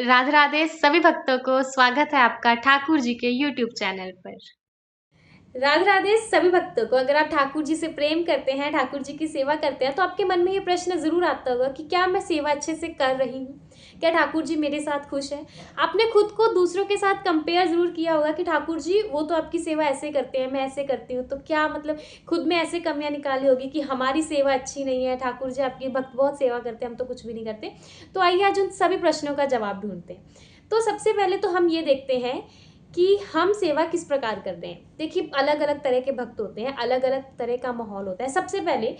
राधे राधे सभी भक्तों को स्वागत है आपका ठाकुर जी के यूट्यूब चैनल पर। राधे राधे सभी भक्तों को। अगर आप ठाकुर जी से प्रेम करते हैं, ठाकुर जी की सेवा करते हैं, तो आपके मन में ये प्रश्न जरूर आता होगा कि क्या मैं सेवा अच्छे से कर रही हूँ, क्या ठाकुर जी मेरे साथ खुश हैं। आपने खुद को दूसरों के साथ कंपेयर जरूर किया होगा कि ठाकुर जी वो तो आपकी सेवा ऐसे करते हैं, मैं ऐसे करती हूँ, तो क्या मतलब खुद में ऐसे कमियां निकाली होगी कि हमारी सेवा अच्छी नहीं है, ठाकुर जी आपकी भक्त बहुत सेवा करते हैं, हम तो कुछ भी नहीं करते। तो आइए आज उन सभी प्रश्नों का जवाब ढूंढते हैं। तो सबसे पहले तो हम ये देखते हैं कि हम सेवा किस प्रकार करते हैं। देखिए, अलग अलग तरह के भक्त होते हैं, अलग अलग तरह का माहौल होता है। सबसे पहले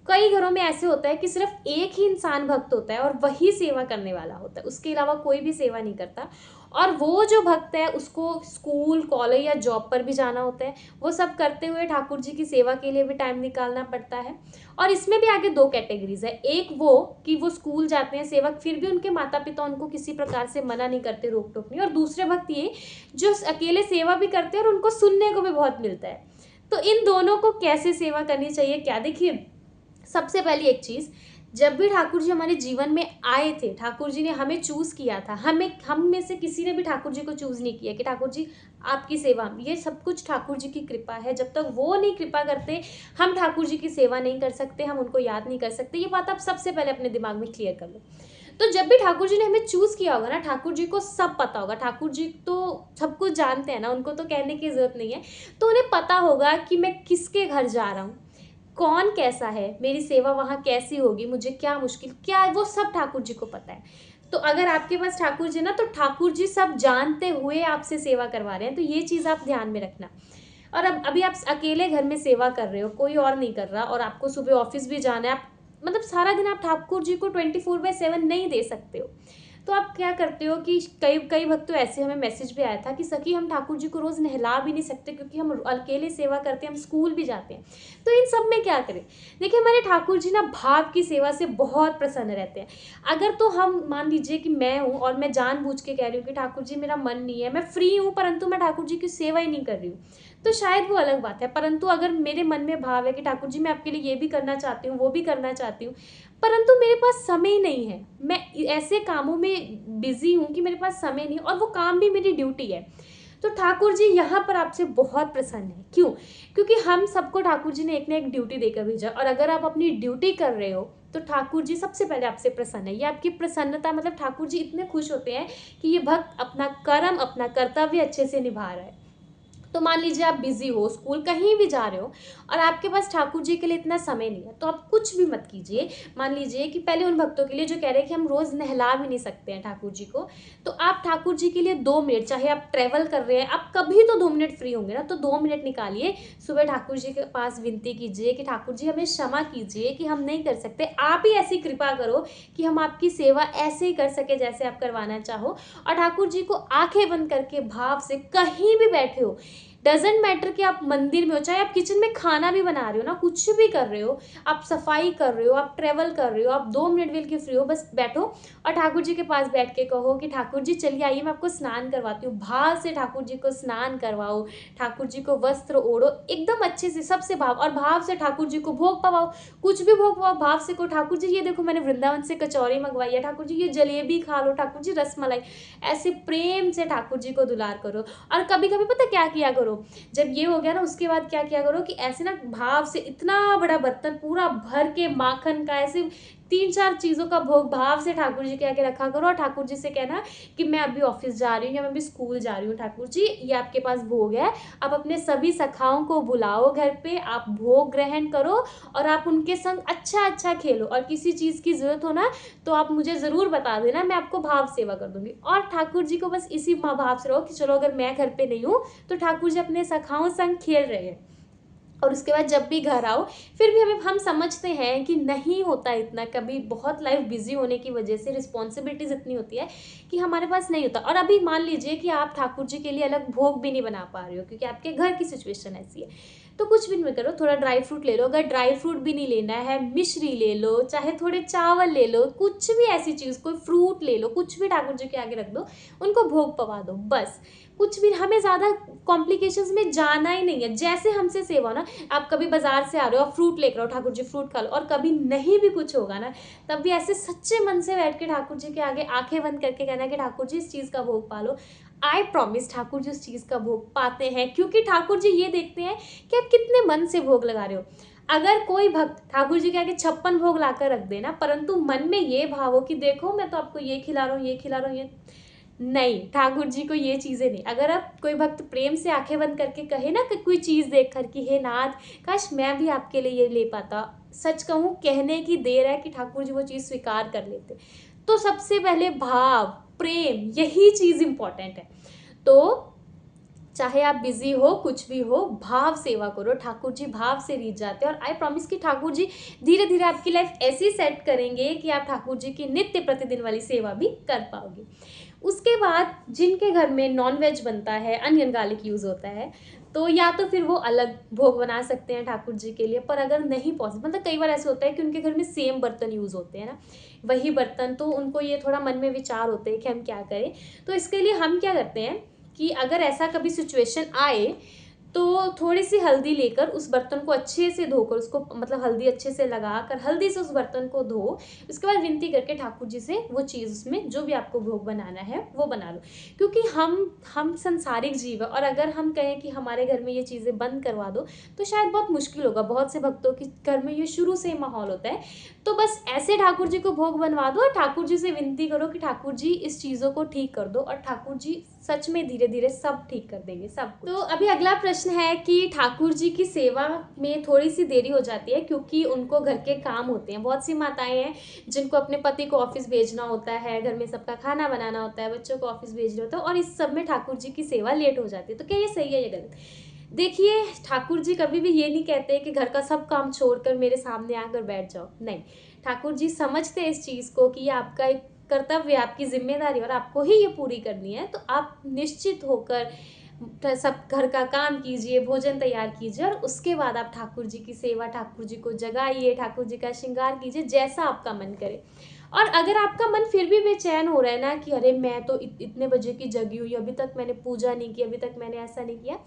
कई घरों में ऐसे होता है कि सिर्फ एक ही इंसान भक्त होता है और वही सेवा करने वाला होता है, उसके अलावा कोई भी सेवा नहीं करता। और वो जो भक्त है उसको स्कूल कॉलेज या जॉब पर भी जाना होता है, वो सब करते हुए ठाकुर जी की सेवा के लिए भी टाइम निकालना पड़ता है। और इसमें भी आगे दो कैटेगरीज है। एक वो कि वो स्कूल जाते हैं सेवक, फिर भी उनके माता पिता उनको किसी प्रकार से मना नहीं करते, रोक टोक नहीं। और दूसरे भक्त ये जो अकेले सेवा भी करते हैं और उनको सुनने को भी बहुत मिलता है। तो इन दोनों को कैसे सेवा करनी चाहिए, क्या देखिए, सबसे पहली एक चीज, जब भी ठाकुर जी हमारे जीवन में आए थे, ठाकुर जी ने हमें चूज किया था। हम में से किसी ने भी ठाकुर जी को चूज नहीं किया कि ठाकुर जी आपकी सेवा, ये सब कुछ ठाकुर जी की कृपा है। जब तक वो नहीं कृपा करते, हम ठाकुर जी की सेवा नहीं कर सकते, हम उनको याद नहीं कर सकते। ये बात आप सबसे पहले अपने दिमाग में क्लियर कर लो। तो जब भी ठाकुर जी ने हमें चूज किया होगा ना, ठाकुर जी को सब पता होगा। ठाकुर जी तो सब कुछ जानते हैं ना, उनको तो कहने की जरूरत नहीं है। तो उन्हें पता होगा कि मैं किसके घर जा रहा हूँ, कौन कैसा है, मेरी सेवा वहां कैसी होगी, मुझे क्या मुश्किल क्या है, वो सब ठाकुर जी को पता है। तो अगर आपके पास ठाकुर जी ना, तो ठाकुर जी सब जानते हुए आपसे सेवा करवा रहे हैं, तो ये चीज आप ध्यान में रखना। और अब अभी आप अकेले घर में सेवा कर रहे हो, कोई और नहीं कर रहा, और आपको सुबह ऑफिस भी जाना है, आप मतलब सारा दिन आप ठाकुर जी को 24/7 नहीं दे सकते हो। तो आप क्या करते हो कि कई कई भक्त तो ऐसे, हमें मैसेज भी आया था कि सखी हम ठाकुर जी को रोज नहला भी नहीं सकते क्योंकि हम अकेले सेवा करते हैं, हम स्कूल भी जाते हैं। तो इन सब में क्या करें। देखिए, हमारे ठाकुर जी ना भाव की सेवा से बहुत प्रसन्न रहते हैं। अगर तो हम मान लीजिए कि मैं हूँ और मैं जानबूझ के कह रही हूँ कि ठाकुर जी मेरा मन नहीं है, मैं फ्री हूँ परंतु मैं ठाकुर जी की सेवा ही नहीं कर रही हूँ, तो शायद वो अलग बात है। परंतु अगर मेरे मन में भाव है कि ठाकुर जी मैं आपके लिए ये भी करना चाहती हूँ, वो भी करना चाहती हूँ, परंतु मेरे पास समय नहीं है, मैं ऐसे कामों में बिजी हूँ कि मेरे पास समय नहीं, और वो काम भी मेरी ड्यूटी है, तो ठाकुर जी यहाँ पर आपसे बहुत प्रसन्न है। क्यों? क्योंकि हम सबको ठाकुर जी ने एक ना एक ड्यूटी देकर भेजा, और अगर आप अपनी ड्यूटी कर रहे हो तो ठाकुर जी सबसे पहले आपसे प्रसन्न है। ये आपकी प्रसन्नता, मतलब ठाकुर जी इतने खुश होते हैं कि ये भक्त अपना कर्म, अपना कर्तव्य अच्छे से निभा रहा है। तो मान लीजिए आप बिजी हो, स्कूल कहीं भी जा रहे हो, और आपके पास ठाकुर जी के लिए इतना समय नहीं है, तो आप कुछ भी मत कीजिए। मान लीजिए कि पहले उन भक्तों के लिए जो कह रहे हैं कि हम रोज नहला भी नहीं सकते हैं ठाकुर जी को, तो आप ठाकुर जी के लिए 2 मिनट, चाहे आप ट्रेवल कर रहे हैं, आप कभी तो 2 मिनट फ्री होंगे ना, तो 2 मिनट निकालिए, सुबह ठाकुर जी के पास विनती कीजिए कि ठाकुर जी हमें क्षमा कीजिए कि हम नहीं कर सकते, आप ही ऐसी कृपा करो कि हम आपकी सेवा ऐसे ही कर सके जैसे आप करवाना चाहो। और ठाकुर जी को आंखें बंद करके भाव से कहीं भी बैठे हो, डजेंट मैटर कि आप मंदिर में हो, चाहे आप किचन में खाना भी बना रहे हो ना, कुछ भी कर रहे हो, आप सफाई कर रहे हो, आप ट्रेवल कर रहे हो, आप 2 मिनट मिल के फ्री हो, बस बैठो और ठाकुर जी के पास बैठ के कहो कि ठाकुर जी चलिए आइए मैं आपको स्नान करवाती हूँ। भाव से ठाकुर जी को स्नान करवाओ, ठाकुर जी को वस्त्र ओढ़ो एकदम अच्छे से, सबसे भाव, और भाव से ठाकुर जी को भोग पवाओ। कुछ भी भोग पवाओ, भाव से को ठाकुर जी ये देखो मैंने वृंदावन से कचौरी मंगवाई है, ठाकुर जी ये जलेबी खा लो, ठाकुर जी रसमलाई, ऐसे प्रेम से ठाकुर जी को दुलार करो। और कभी कभी पता क्या किया करो, जब ये हो गया ना, उसके बाद क्या किया करो कि ऐसे ना भाव से इतना बड़ा बर्तन पूरा भर के माखन का, ऐसे 3-4 चीजों का भोग भाव से ठाकुर जी के आगे रखा करो, और ठाकुर जी से कहना कि मैं अभी ऑफिस जा रही हूँ या मैं अभी स्कूल जा रही हूँ, ठाकुर जी ये आपके पास भोग है, आप अपने सभी सखाओं को बुलाओ घर पे, आप भोग ग्रहण करो, और आप उनके संग अच्छा अच्छा खेलो, और किसी चीज की जरूरत हो ना तो आप मुझे जरूर बता देना, मैं आपको भाव सेवा कर दूंगी। और ठाकुर जी को बस इसी भाव से रहो कि चलो अगर मैं घर पे नहीं हूँ तो ठाकुर जी अपने सखाओं संग खेल रहे हैं। और उसके बाद जब भी घर आओ, फिर भी हम समझते हैं कि नहीं होता इतना, कभी बहुत लाइफ बिजी होने की वजह से रिस्पॉन्सिबिलिटीज इतनी होती है कि हमारे पास नहीं होता। और अभी मान लीजिए कि आप ठाकुर जी के लिए अलग भोग भी नहीं बना पा रहे हो क्योंकि आपके घर की सिचुएशन ऐसी है, तो कुछ भी नहीं करो, थोड़ा ड्राई फ्रूट ले लो, अगर ड्राई फ्रूट भी नहीं लेना है मिश्री ले लो, चाहे थोड़े चावल ले लो, कुछ भी ऐसी चीज़, कोई फ्रूट ले लो, कुछ भी ठाकुर जी के आगे रख दो, उनको भोग पवा दो बस। कुछ भी, हमें ज़्यादा कॉम्प्लिकेशंस में जाना ही नहीं है। जैसे हमसे सेवा हो ना, आप कभी बाजार से आ रहे हो, आप फ्रूट लेकर आओ, ठाकुर जी फ्रूट खा लो, और कभी नहीं भी कुछ होगा ना, तब भी ऐसे सच्चे मन से बैठ के ठाकुर जी के आगे आंखें बंद करके कहना कि ठाकुर जी इस चीज़ का भोग पा लो। आई प्रॉमिस ठाकुर जी उस चीज़ का भोग पाते हैं, क्योंकि ठाकुर जी ये देखते हैं कि आप कितने मन से भोग लगा रहे हो। अगर कोई भक्त ठाकुर जी के आगे 56 भोग लाकर रख देना, परंतु मन में ये भाव हो कि देखो मैं तो आपको ये खिला रहा हूँ, ये खिला रहा हूँ, ये नहीं, ठाकुर जी को ये चीज़ें नहीं। अगर आप कोई भक्त प्रेम से आंखें बंद करके कहे ना कि कोई चीज़ देख कर कि हे नाथ, काश मैं भी आपके लिए ये ले पाता, सच कहूँ कहने की देर है कि ठाकुर जी वो चीज़ स्वीकार कर लेते। तो सबसे पहले भाव, प्रेम, यही चीज़ इंपॉर्टेंट है। तो चाहे आप बिजी हो, कुछ भी हो, भाव सेवा करो, ठाकुर जी भाव से रीझ जाते हैं। और आई प्रॉमिस कि ठाकुर जी धीरे धीरे आपकी लाइफ ऐसी सेट करेंगे कि आप ठाकुर जी की नित्य प्रतिदिन वाली सेवा भी कर पाओगे। उसके बाद जिनके घर में नॉन वेज बनता है, अनियन गार्लिक यूज़ होता है, तो या तो फिर वो अलग भोग बना सकते हैं ठाकुर जी के लिए। पर अगर नहीं पॉसिबल, मतलब कई बार ऐसे होता है कि उनके घर में सेम बर्तन यूज़ होते हैं ना, वही बर्तन, तो उनको ये थोड़ा मन में विचार होते हैं कि हम क्या करें। तो इसके लिए हम क्या करते हैं कि अगर ऐसा कभी सिचुएशन आए, तो थोड़ी सी हल्दी लेकर उस बर्तन को अच्छे से धोकर, उसको मतलब हल्दी अच्छे से लगाकर हल्दी से उस बर्तन को धो, उसके बाद विनती करके ठाकुर जी से वो चीज़, उसमें जो भी आपको भोग बनाना है वो बना लो। क्योंकि हम संसारिक जीव है, और अगर हम कहें कि हमारे घर में ये चीज़ें बंद करवा दो, तो शायद बहुत मुश्किल होगा। बहुत से भक्तों के घर में ये शुरू से ही माहौल होता है। तो बस ऐसे ठाकुर जी को भोग बनवा दो और ठाकुर जी से विनती करो कि ठाकुर जी इस चीज़ों को ठीक कर दो, और ठाकुर जी सच में धीरे धीरे सब ठीक कर देंगे, सब कुछ। तो अभी अगला प्रश्न है कि ठाकुर जी की सेवा में थोड़ी सी देरी हो जाती है क्योंकि उनको घर के काम होते हैं। बहुत सी माताएं हैं जिनको अपने पति को ऑफिस भेजना होता है, घर में सबका खाना बनाना होता है, बच्चों को ऑफिस भेजना होता है, और इस सब में ठाकुर जी की सेवा लेट हो जाती है। तो क्या ये सही है या गलत? देखिए, ठाकुर जी कभी भी ये नहीं कहते कि घर का सब काम छोड़कर मेरे सामने आकर बैठ जाओ, नहीं। ठाकुर जी समझते हैं इस चीज़ को कि ये आपका एक कर्तव्य, आपकी जिम्मेदारी, और आपको ही ये पूरी करनी है। तो आप निश्चित होकर सब घर का काम कीजिए, भोजन तैयार कीजिए, और उसके बाद आप ठाकुर जी की सेवा, ठाकुर जी को जगाइए, ठाकुर जी का श्रृंगार कीजिए, जैसा आपका मन करे। और अगर आपका मन फिर भी बेचैन हो रहा है ना कि अरे मैं तो इतने बजे की जगी हुई, अभी तक मैंने पूजा नहीं की, अभी तक मैंने ऐसा नहीं किया,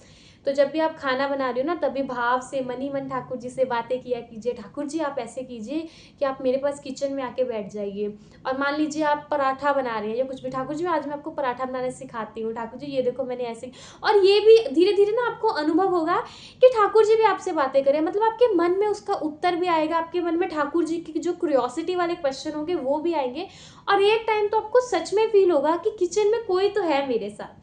तो जब भी आप खाना बना रही हो ना, तभी भाव से मन ही मन ठाकुर जी से बातें किया कीजिए। ठाकुर जी आप ऐसे कीजिए कि आप मेरे पास किचन में आके बैठ जाइए, और मान लीजिए आप पराठा बना रहे हैं या कुछ भी, ठाकुर जी आज मैं आपको पराठा बनाना सिखाती हूँ, ठाकुर जी ये देखो मैंने ऐसे। और ये भी धीरे धीरे ना आपको अनुभव होगा कि ठाकुर जी भी आपसे बातें करें, मतलब आपके मन में उसका उत्तर भी आएगा, आपके मन में ठाकुर जी की जो क्यूरियोसिटी वाले क्वेश्चन होंगे वो भी आएंगे, और एक टाइम तो आपको सच में फील होगा कि किचन में कोई तो है मेरे साथ।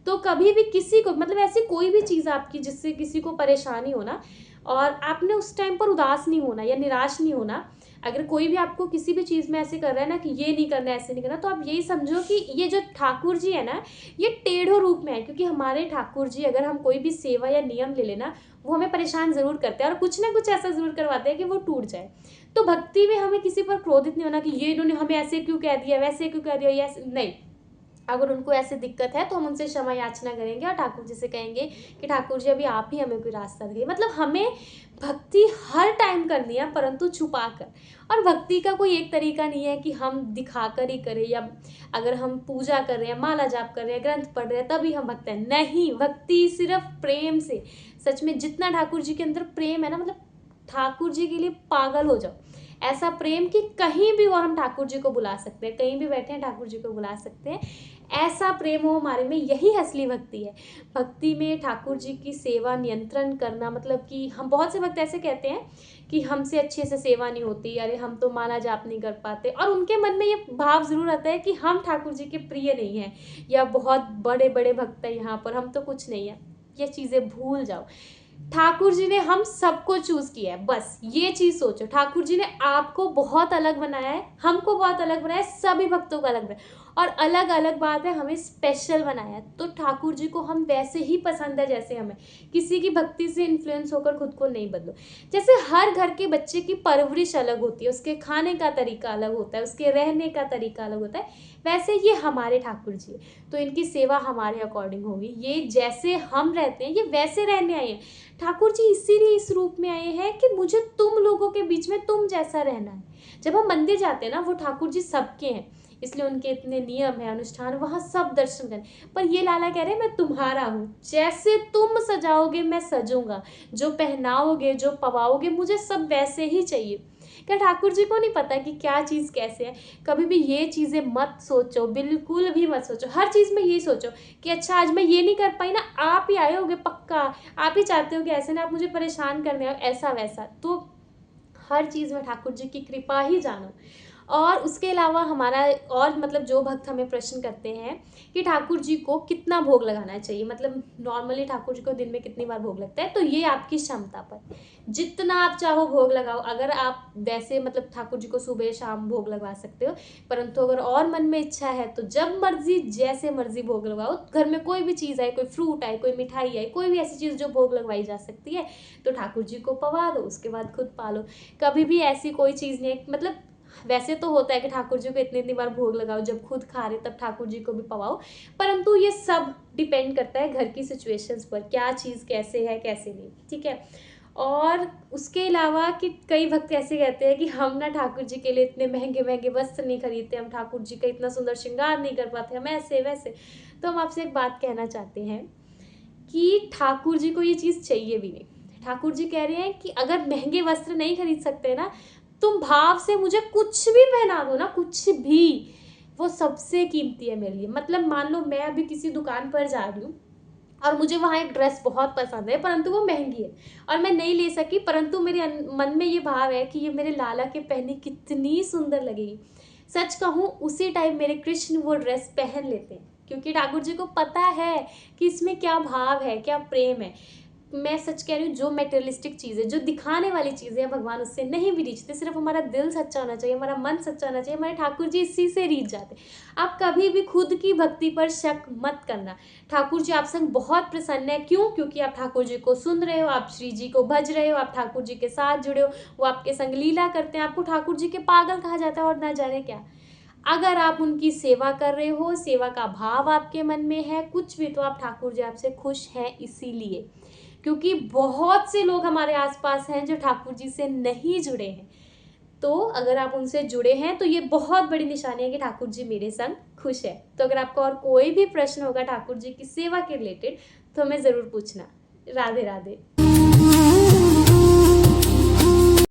तो कभी भी किसी को, मतलब ऐसी कोई भी चीज़ आपकी जिससे किसी को परेशानी हो ना, और आपने उस टाइम पर उदास नहीं होना या निराश नहीं होना। अगर कोई भी आपको किसी भी चीज़ में ऐसे कर रहा है ना कि ये नहीं करना, ऐसे नहीं करना, तो आप यही समझो कि ये जो ठाकुर जी है ना, ये टेढ़ो रूप में है। क्योंकि हमारे ठाकुर जी, अगर हम कोई भी सेवा या नियम ले लेना, वो हमें परेशान ज़रूर करते हैं, और कुछ ना कुछ ऐसा ज़रूर करवाते हैं कि वो टूट जाए। तो भक्ति में हमें किसी पर क्रोधित नहीं होना कि ये इन्होंने हमें ऐसे क्यों कह दिया, वैसे क्यों कह दिया, ये ऐसे नहीं। अगर उनको ऐसे दिक्कत है तो हम उनसे क्षमा याचना करेंगे, और ठाकुर जी से कहेंगे कि ठाकुर जी अभी आप ही हमें कोई रास्ता दिखाइए। मतलब हमें भक्ति हर टाइम करनी है, परंतु छुपा कर। और भक्ति का कोई एक तरीका नहीं है कि हम दिखाकर ही करें, या अगर हम पूजा कर रहे हैं, माला जाप कर रहे हैं, ग्रंथ पढ़ रहे हैं, तभी हम भक्त हैं, नहीं। भक्ति सिर्फ प्रेम से, सच में जितना ठाकुर जी के अंदर प्रेम है ना, मतलब ठाकुर जी के लिए पागल हो जाओ। ऐसा प्रेम कि कहीं भी वो हम ठाकुर जी को बुला सकते हैं, कहीं भी बैठे हैं ठाकुर जी को बुला सकते हैं, ऐसा प्रेम हो हमारे में, यही असली भक्ति है। भक्ति में ठाकुर जी की सेवा नियंत्रण करना, मतलब कि हम, बहुत से भक्त ऐसे कहते हैं कि हमसे अच्छे से सेवा नहीं होती, अरे हम तो माला जाप नहीं कर पाते, और उनके मन में ये भाव जरूर आता है कि हम ठाकुर जी के प्रिय नहीं हैं, या बहुत बड़े बड़े भक्त हैं यहाँ पर, हम तो कुछ नहीं है। ये चीज़ें भूल जाओ। ठाकुर जी ने हम सबको चूज किया है, बस ये चीज सोचो। ठाकुर जी ने आपको बहुत अलग बनाया है, हमको बहुत अलग बनाया है, सभी भक्तों को अलग बनाया है। और अलग अलग बात है हमें स्पेशल बनाया, तो ठाकुर जी को हम वैसे ही पसंद है जैसे हमें। किसी की भक्ति से इन्फ्लुएंस होकर खुद को नहीं बदलो। जैसे हर घर के बच्चे की परवरिश अलग होती है, उसके खाने का तरीका अलग होता है, उसके रहने का तरीका अलग होता है, वैसे ये हमारे ठाकुर जी है, तो इनकी सेवा हमारे अकॉर्डिंग होगी। ये जैसे हम रहते हैं ये वैसे रहने आए हैं। ठाकुर जी इसीलिए इस रूप में आए हैं कि मुझे तुम लोगों के बीच में तुम जैसा रहना है। जब हम मंदिर जाते हैं ना, वो ठाकुर जी सबके हैं, इसलिए उनके इतने नियम है, अनुष्ठान, वहाँ सब दर्शन करें। पर ये लाला कह रहे हैं मैं तुम्हारा हूँ, जैसे तुम सजाओगे मैं सजूंगा, जो पहनाओगे जो पवाओगे मुझे सब वैसे ही चाहिए। क्या ठाकुर जी को नहीं पता कि क्या चीज़ कैसे है? कभी भी ये चीज़ें मत सोचो, बिल्कुल भी मत सोचो। हर चीज़ में ये सोचो कि अच्छा आज मैं ये नहीं कर पाई ना, आप ही आए होगे पक्का, आप ही चाहते हो कि ऐसे ना आप मुझे परेशान करने आओ, ऐसा वैसा। तो हर चीज़ में ठाकुर जी की कृपा ही जानो। और उसके अलावा हमारा और मतलब जो भक्त हमें प्रश्न करते हैं कि ठाकुर जी को कितना भोग लगाना चाहिए, मतलब नॉर्मली ठाकुर जी को दिन में कितनी बार भोग लगता है, तो ये आपकी क्षमता पर, जितना आप चाहो भोग लगाओ। अगर आप वैसे मतलब ठाकुर जी को सुबह शाम भोग लगवा सकते हो, परंतु अगर और मन में इच्छा है तो जब मर्जी जैसे मर्जी भोग लगाओ। घर में कोई भी चीज़ आए, कोई फ्रूट आए, कोई मिठाई आए, कोई भी ऐसी चीज़ जो भोग लगवाई जा सकती है, तो ठाकुर जी को पवा दो, उसके बाद खुद पालो। कभी भी ऐसी कोई चीज़ नहीं है, मतलब वैसे तो होता है कि ठाकुर जी को इतनी इतनी बार भोग लगाओ, जब खुद खा रहे तब ठाकुर जी को भी पवाओ, परंतु ये सब डिपेंड करता है घर की सिचुएशंस पर, क्या चीज़ कैसे है कैसे नहीं, ठीक है। और उसके अलावा कि कई भक्त ऐसे कहते हैं कि हम ना ठाकुर जी के लिए इतने महंगे महंगे वस्त्र नहीं खरीदते, हम ठाकुर जी का इतना सुंदर श्रृंगार नहीं कर पाते, हम ऐसे वैसे। तो हम आपसे एक बात कहना चाहते हैं कि ठाकुर जी को ये चीज़ चाहिए भी नहीं। ठाकुर जी कह रहे हैं कि अगर महंगे वस्त्र नहीं खरीद सकते ना, तुम भाव से मुझे कुछ भी पहना दो ना, कुछ भी, वो सबसे कीमती है मेरे लिए। मतलब मान लो मैं अभी किसी दुकान पर जा रही हूँ और मुझे वहाँ एक ड्रेस बहुत पसंद है, परंतु वो महंगी है और मैं नहीं ले सकी, परंतु मेरे मन में ये भाव है कि ये मेरे लाला के पहने कितनी सुंदर लगेगी। सच कहूँ उसी टाइम मेरे कृष्ण वो ड्रेस पहन लेते हैं, क्योंकि ठाकुर जी को पता है कि इसमें क्या भाव है, क्या प्रेम है। मैं सच कह रही हूँ, जो मेटेरियलिस्टिक चीज़ें, जो दिखाने वाली चीज़ें हैं, भगवान उससे नहीं भी रीझते। सिर्फ हमारा दिल सच्चा होना चाहिए, हमारा मन सच्चा होना चाहिए, हमारे ठाकुर जी इसी से रीझ जाते। आप कभी भी खुद की भक्ति पर शक मत करना। ठाकुर जी आप संग बहुत प्रसन्न है। क्यों? क्योंकि आप ठाकुर जी को सुन रहे हो, आप श्री जी को भज रहे हो, आप ठाकुर जी के साथ जुड़े हो, वो आपके संग लीला करते हैं, आपको ठाकुर जी के पागल कहा जाता है और ना जाने क्या। अगर आप उनकी सेवा कर रहे हो, सेवा का भाव आपके मन में है कुछ भी, तो आप ठाकुर जी आपसे खुश हैं इसीलिए। क्योंकि बहुत से लोग हमारे आसपास हैं जो ठाकुर जी से नहीं जुड़े हैं। तो अगर आप उनसे जुड़े हैं तो ये बहुत बड़ी निशानी है कि ठाकुर जी मेरे संग खुश है। तो अगर आपका और कोई भी प्रश्न होगा ठाकुर जी की सेवा के रिलेटेड, तो हमें ज़रूर पूछना। राधे राधे।